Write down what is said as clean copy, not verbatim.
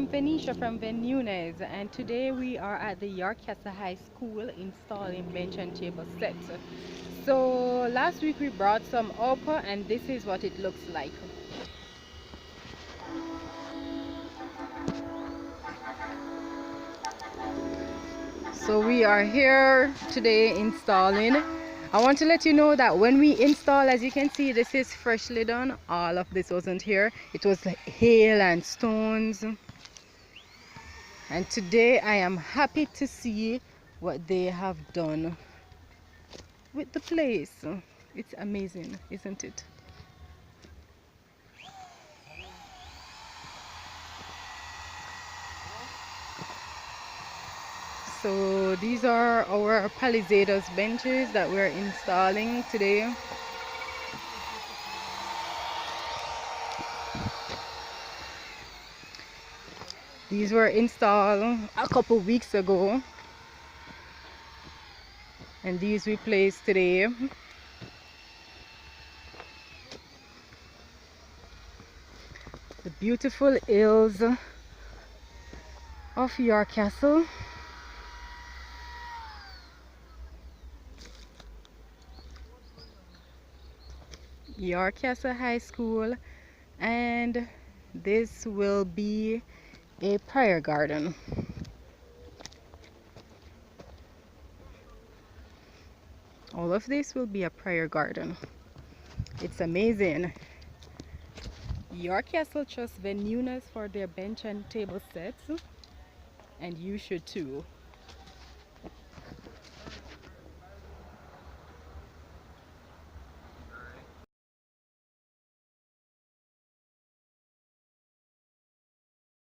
I'm Venetia from Venunez, and today we are at the Yorkcastle High School installing bench and table sets. So last week we brought some up and this is what it looks like. So we are here today installing. I want to let you know that when we install, as you can see, this is freshly done. All of this wasn't here. It was like hail and stones. And today I am happy to see what they have done with the place. It's amazing, isn't it? So these are our palisados benches that we're installing today. These were installed a couple weeks ago and these we placed today. The beautiful hills of Yorkcastle. Yorkcastle High School, and this will be a prayer garden. All of this will be a prayer garden. It's amazing. Yorkcastle trusts Venunez for their bench and table sets, and you should too.